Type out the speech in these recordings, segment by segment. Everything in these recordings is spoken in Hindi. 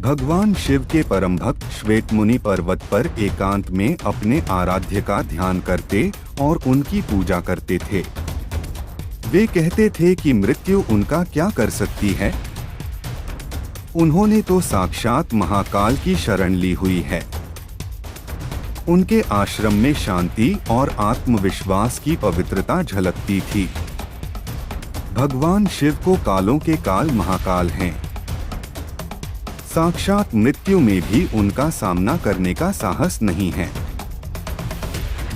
भगवान शिव के परम भक्त श्वेत मुनि पर्वत पर एकांत में अपने आराध्य का ध्यान करते और उनकी पूजा करते थे। वे कहते थे कि मृत्यु उनका क्या कर सकती है। उन्होंने तो साक्षात महाकाल की शरण ली हुई है। उनके आश्रम में शांति और आत्मविश्वास की पवित्रता झलकती थी। भगवान शिव को कालों के काल महाकाल हैं। साक्षात मृत्यु में भी उनका सामना करने का साहस नहीं है।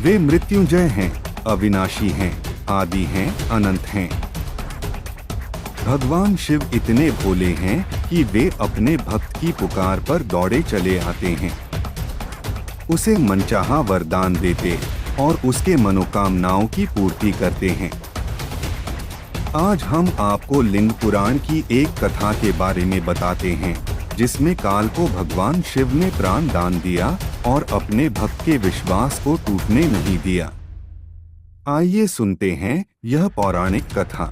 वे मृत्युंजय हैं, अविनाशी हैं, आदि हैं, अनंत हैं। भगवान शिव इतने भोले हैं कि वे अपने भक्त की पुकार पर दौड़े चले आते हैं, उसे मनचाहा वरदान देते और उसके मनोकामनाओं की पूर्ति करते हैं। आज हम आपको लिंग पुराण की एक कथा के बारे में बताते हैं, जिसमें काल को भगवान शिव ने प्राण दान दिया और अपने भक्त के विश्वास को टूटने नहीं दिया। आइए सुनते हैं यह पौराणिक कथा।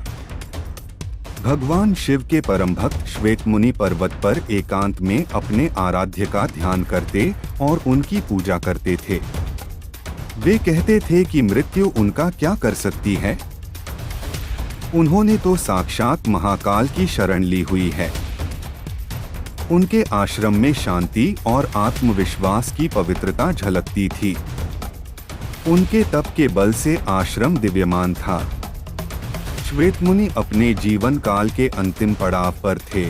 भगवान शिव के परम भक्त श्वेत मुनि पर्वत पर एकांत में अपने आराध्य का ध्यान करते और उनकी पूजा करते थे। वे कहते थे कि मृत्यु उनका क्या कर सकती है। उन्होंने तो साक्षात महाकाल की शरण ली हुई है। उनके आश्रम में शांति और आत्मविश्वास की पवित्रता झलकती थी। उनके तप के बल से आश्रम दिव्यमान था। श्वेत मुनि अपने जीवन काल के अंतिम पड़ाव पर थे।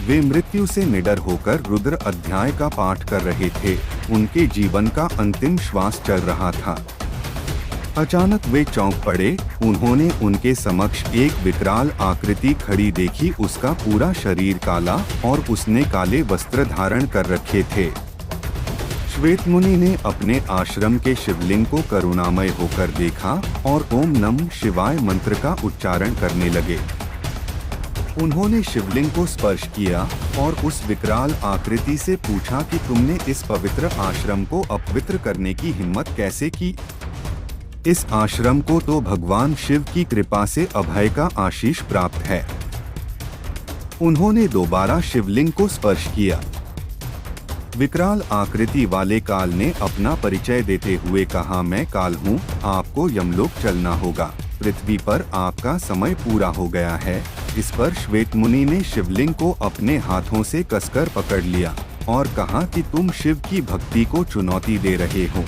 वे मृत्यु से निडर होकर रुद्र अध्याय का पाठ कर रहे थे। उनके जीवन का अंतिम श्वास चल रहा था। अचानक वे चौंक पड़े। उन्होंने उनके समक्ष एक विकराल आकृति खड़ी देखी। उसका पूरा शरीर काला और उसने काले वस्त्र धारण कर रखे थे। श्वेत मुनि ने अपने आश्रम के शिवलिंग को करुणामय होकर देखा और ओम नमः शिवाय मंत्र का उच्चारण करने लगे। उन्होंने शिवलिंग को स्पर्श किया और उस विकराल आकृति से पूछा कि तुमने इस पवित्र आश्रम को अपवित्र करने की हिम्मत कैसे की। इस आश्रम को तो भगवान शिव की कृपा से अभय का आशीष प्राप्त है। उन्होंने दोबारा शिवलिंग को स्पर्श किया। विकराल आकृति वाले काल ने अपना परिचय देते हुए कहा, मैं काल हूँ, आपको यमलोक चलना होगा। पृथ्वी पर आपका समय पूरा हो गया है। इस पर श्वेत मुनि ने शिवलिंग को अपने हाथों से कसकर पकड़ लिया और कहा कि तुम शिव की भक्ति को चुनौती दे रहे हो।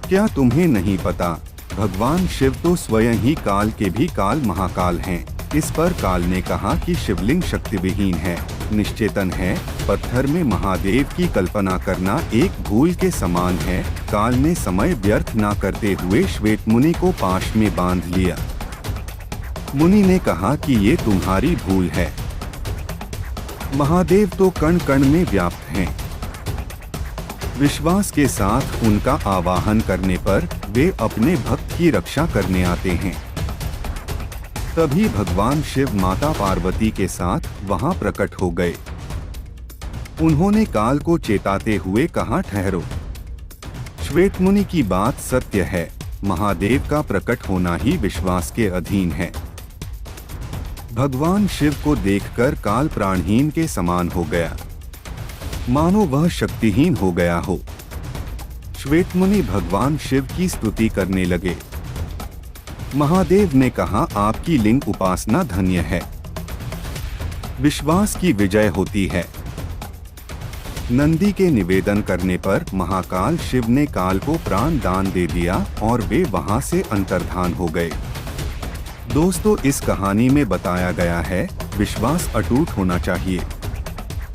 क्या तुम्हें नहीं पता, भगवान शिव तो स्वयं ही काल के भी काल महाकाल हैं। इस पर काल ने कहा कि शिवलिंग शक्ति विहीन है, निश्चेतन है। पत्थर में महादेव की कल्पना करना एक भूल के समान है। काल ने समय व्यर्थ न करते हुए श्वेत मुनि को पाश में बांध लिया। मुनि ने कहा कि ये तुम्हारी भूल है। महादेव तो कण कण में व्याप्त हैं। विश्वास के साथ उनका आवाहन करने पर वे अपने भक्त की रक्षा करने आते हैं। तभी भगवान शिव माता पार्वती के साथ वहां प्रकट हो गए। उन्होंने काल को चेताते हुए कहा, ठहरो, श्वेत मुनि की बात सत्य है। महादेव का प्रकट होना ही विश्वास के अधीन है। भगवान शिव को देखकर काल प्राणहीन के समान हो गया, मानो वह शक्तिहीन हो गया हो। श्वेत मुनि भगवान शिव की स्तुति करने लगे। महादेव ने कहा, आपकी लिंग उपासना धन्य है। विश्वास की विजय होती है। नंदी के निवेदन करने पर महाकाल शिव ने काल को प्राण दान दे दिया और वे वहां से अंतर्धान हो गए। दोस्तों, इस कहानी में बताया गया है, विश्वास अटूट होना चाहिए।